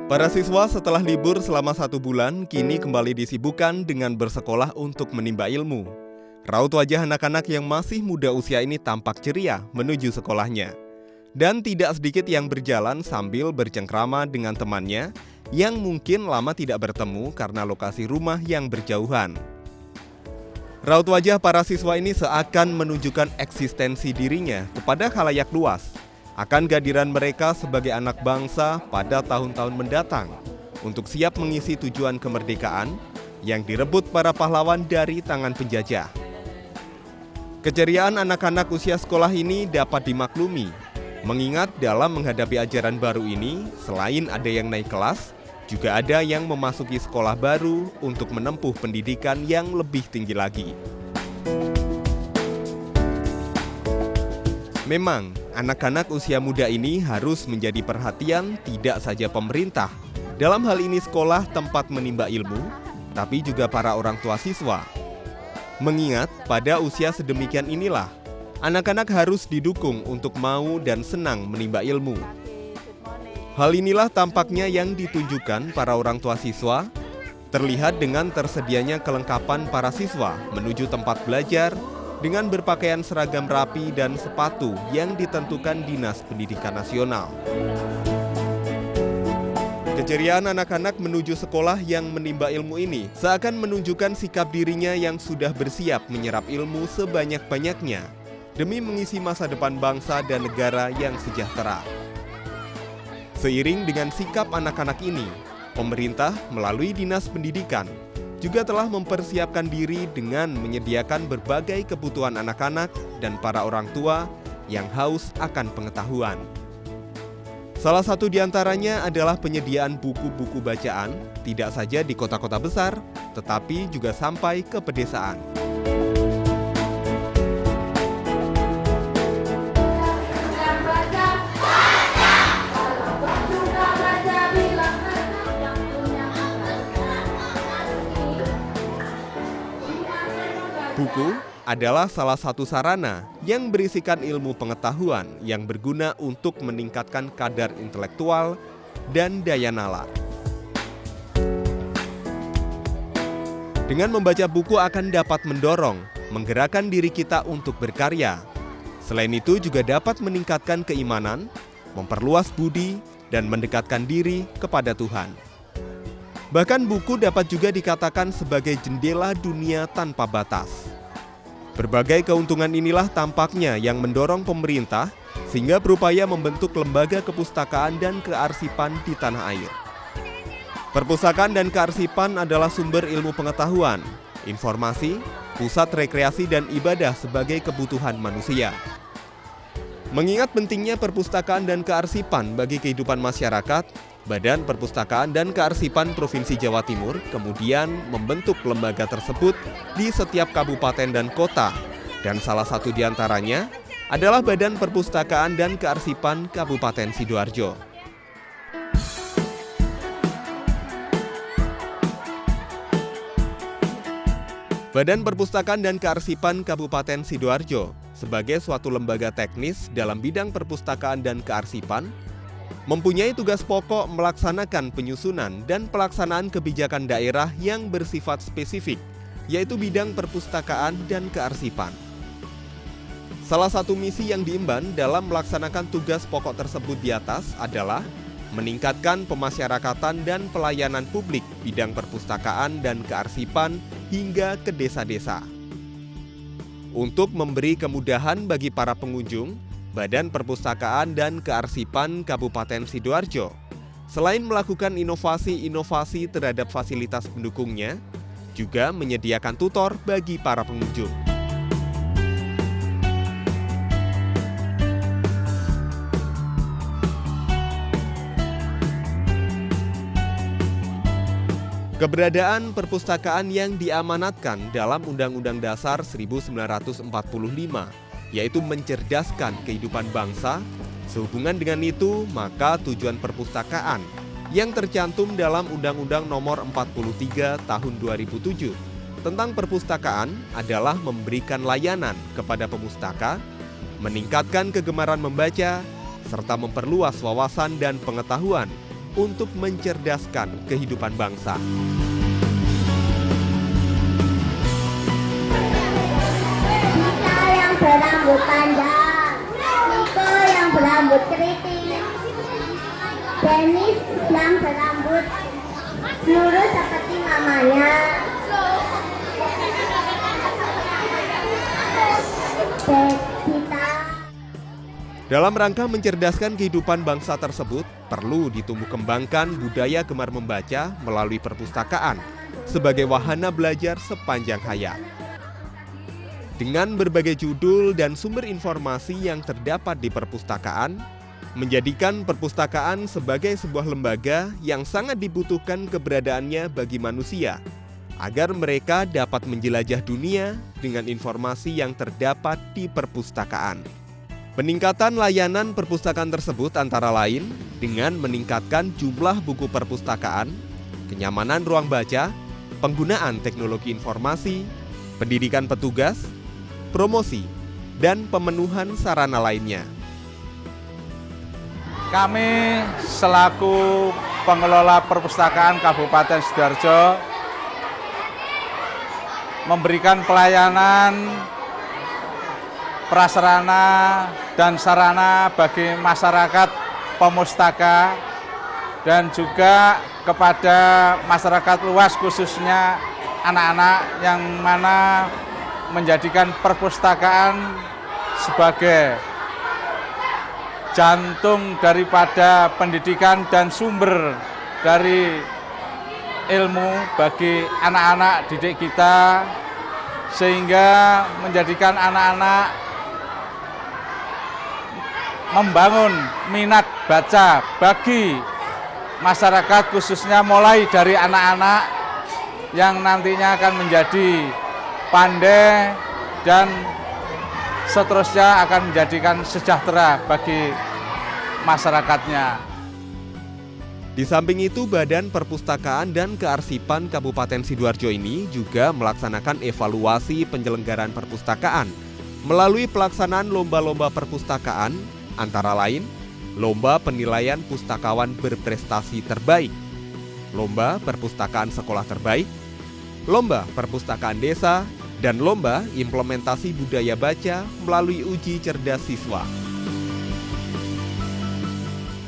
Para siswa setelah libur selama 1 bulan kini kembali disibukkan dengan bersekolah untuk menimba ilmu. Raut wajah anak-anak yang masih muda usia ini tampak ceria menuju sekolahnya. Dan tidak sedikit yang berjalan sambil bercengkrama dengan temannya yang mungkin lama tidak bertemu karena lokasi rumah yang berjauhan. Raut wajah para siswa ini seakan menunjukkan eksistensi dirinya kepada khalayak luas akan kehadiran mereka sebagai anak bangsa pada tahun-tahun mendatang untuk siap mengisi tujuan kemerdekaan yang direbut para pahlawan dari tangan penjajah. Keceriaan anak-anak usia sekolah ini dapat dimaklumi, mengingat dalam menghadapi ajaran baru ini, selain ada yang naik kelas, juga ada yang memasuki sekolah baru untuk menempuh pendidikan yang lebih tinggi lagi. Memang, anak-anak usia muda ini harus menjadi perhatian tidak saja pemerintah, dalam hal ini sekolah tempat menimba ilmu, tapi juga para orang tua siswa. Mengingat pada usia sedemikian inilah, anak-anak harus didukung untuk mau dan senang menimba ilmu. Hal inilah tampaknya yang ditunjukkan para orang tua siswa, terlihat dengan tersedianya kelengkapan para siswa menuju tempat belajar, dengan berpakaian seragam rapi dan sepatu yang ditentukan Dinas Pendidikan Nasional. Keceriaan anak-anak menuju sekolah yang menimba ilmu ini seakan menunjukkan sikap dirinya yang sudah bersiap menyerap ilmu sebanyak-banyaknya demi mengisi masa depan bangsa dan negara yang sejahtera. Seiring dengan sikap anak-anak ini, pemerintah melalui Dinas Pendidikan juga telah mempersiapkan diri dengan menyediakan berbagai kebutuhan anak-anak dan para orang tua yang haus akan pengetahuan. Salah satu di antaranya adalah penyediaan buku-buku bacaan, tidak saja di kota-kota besar, tetapi juga sampai ke pedesaan. Buku adalah salah satu sarana yang berisikan ilmu pengetahuan yang berguna untuk meningkatkan kadar intelektual dan daya nalar. Dengan membaca buku akan dapat mendorong, menggerakkan diri kita untuk berkarya. Selain itu juga dapat meningkatkan keimanan, memperluas budi, dan mendekatkan diri kepada Tuhan. Bahkan buku dapat juga dikatakan sebagai jendela dunia tanpa batas. Berbagai keuntungan inilah tampaknya yang mendorong pemerintah sehingga berupaya membentuk lembaga kepustakaan dan kearsipan di tanah air. Perpustakaan dan kearsipan adalah sumber ilmu pengetahuan, informasi, pusat rekreasi dan ibadah sebagai kebutuhan manusia. Mengingat pentingnya perpustakaan dan kearsipan bagi kehidupan masyarakat, Badan Perpustakaan dan Kearsipan Provinsi Jawa Timur kemudian membentuk lembaga tersebut di setiap kabupaten dan kota, dan salah satu di antaranya adalah Badan Perpustakaan dan Kearsipan Kabupaten Sidoarjo. Badan Perpustakaan dan Kearsipan Kabupaten Sidoarjo sebagai suatu lembaga teknis dalam bidang perpustakaan dan kearsipan mempunyai tugas pokok melaksanakan penyusunan dan pelaksanaan kebijakan daerah yang bersifat spesifik, yaitu bidang perpustakaan dan kearsipan. Salah satu misi yang diemban dalam melaksanakan tugas pokok tersebut di atas adalah meningkatkan pemasyarakatan dan pelayanan publik bidang perpustakaan dan kearsipan hingga ke desa-desa. Untuk memberi kemudahan bagi para pengunjung, Badan Perpustakaan dan Kearsipan Kabupaten Sidoarjo, selain melakukan inovasi-inovasi terhadap fasilitas pendukungnya, juga menyediakan tutor bagi para pengunjung. Keberadaan perpustakaan yang diamanatkan dalam Undang-Undang Dasar 1945, yaitu mencerdaskan kehidupan bangsa. Sehubungan dengan itu, maka tujuan perpustakaan yang tercantum dalam Undang-Undang Nomor 43 Tahun 2007 tentang perpustakaan adalah memberikan layanan kepada pemustaka, meningkatkan kegemaran membaca, serta memperluas wawasan dan pengetahuan untuk mencerdaskan kehidupan bangsa. Kita yang berambut panjang, Niko yang berambut keriting, Dennis yang berambut lurus seperti mamanya, Kita. Dalam rangka mencerdaskan kehidupan bangsa tersebut, perlu ditumbuh kembangkan budaya gemar membaca melalui perpustakaan sebagai wahana belajar sepanjang hayat. Dengan berbagai judul dan sumber informasi yang terdapat di perpustakaan, menjadikan perpustakaan sebagai sebuah lembaga yang sangat dibutuhkan keberadaannya bagi manusia, agar mereka dapat menjelajah dunia dengan informasi yang terdapat di perpustakaan. Peningkatan layanan perpustakaan tersebut antara lain dengan meningkatkan jumlah buku perpustakaan, kenyamanan ruang baca, penggunaan teknologi informasi, pendidikan petugas, promosi, dan pemenuhan sarana lainnya. Kami selaku pengelola perpustakaan Kabupaten Sidoarjo memberikan pelayanan prasarana dan sarana bagi masyarakat pemustaka dan juga kepada masyarakat luas khususnya anak-anak yang mana menjadikan perpustakaan sebagai jantung daripada pendidikan dan sumber dari ilmu bagi anak-anak didik kita, sehingga menjadikan anak-anak membangun minat baca bagi masyarakat khususnya mulai dari anak-anak yang nantinya akan menjadi pandai dan seterusnya akan menjadikan sejahtera bagi masyarakatnya. Di samping itu, Badan Perpustakaan dan Kearsipan Kabupaten Sidoarjo ini juga melaksanakan evaluasi penyelenggaraan perpustakaan melalui pelaksanaan lomba-lomba perpustakaan, antara lain Lomba Penilaian Pustakawan Berprestasi Terbaik, Lomba Perpustakaan Sekolah Terbaik, Lomba Perpustakaan Desa, dan Lomba Implementasi Budaya Baca melalui uji cerdas siswa.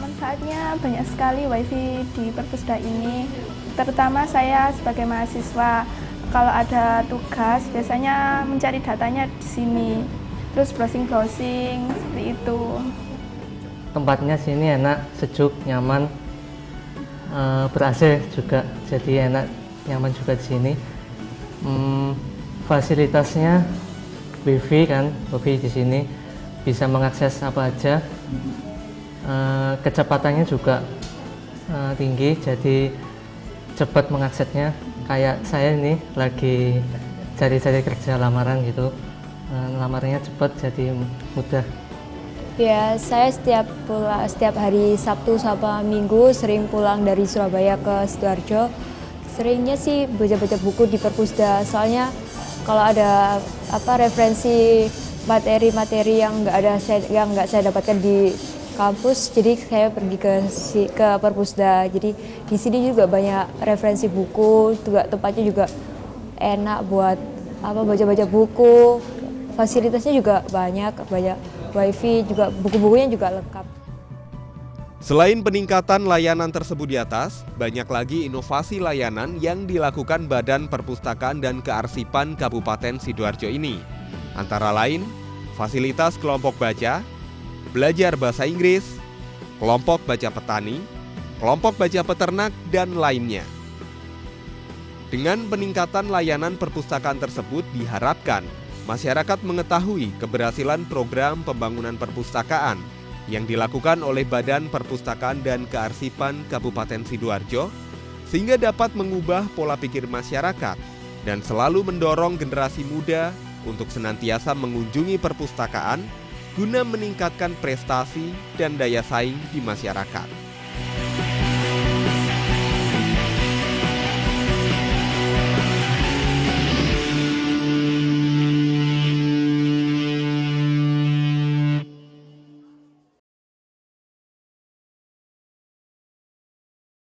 Manfaatnya banyak sekali wifi di perpustakaan ini, terutama saya sebagai mahasiswa. Kalau ada tugas biasanya mencari datanya di sini, terus browsing seperti itu. Tempatnya sini enak, sejuk, nyaman, ber-AC juga, jadi enak, nyaman juga di sini. Fasilitasnya wifi di sini bisa mengakses apa aja. Kecepatannya juga tinggi, jadi cepat mengaksesnya. Kayak saya ini lagi cari-cari kerja lamaran gitu, lamarnya cepat jadi mudah. Ya, saya setiap hari Sabtu sama Minggu sering pulang dari Surabaya ke Sidoarjo. Seringnya sih baca-baca buku di perpustakaan, soalnya kalau ada referensi materi-materi yang nggak saya dapatkan di kampus, jadi saya pergi ke perpustakaan. Jadi di sini juga banyak referensi buku, juga tempatnya juga enak buat baca-baca buku. Fasilitasnya juga banyak wifi, juga buku-bukunya juga lengkap. Selain peningkatan layanan tersebut di atas, banyak lagi inovasi layanan yang dilakukan Badan Perpustakaan dan Kearsipan Kabupaten Sidoarjo ini. Antara lain, fasilitas kelompok baca, belajar bahasa Inggris, kelompok baca petani, kelompok baca peternak, dan lainnya. Dengan peningkatan layanan perpustakaan tersebut diharapkan masyarakat mengetahui keberhasilan program pembangunan perpustakaan yang dilakukan oleh Badan Perpustakaan dan Kearsipan Kabupaten Sidoarjo, sehingga dapat mengubah pola pikir masyarakat dan selalu mendorong generasi muda untuk senantiasa mengunjungi perpustakaan guna meningkatkan prestasi dan daya saing di masyarakat.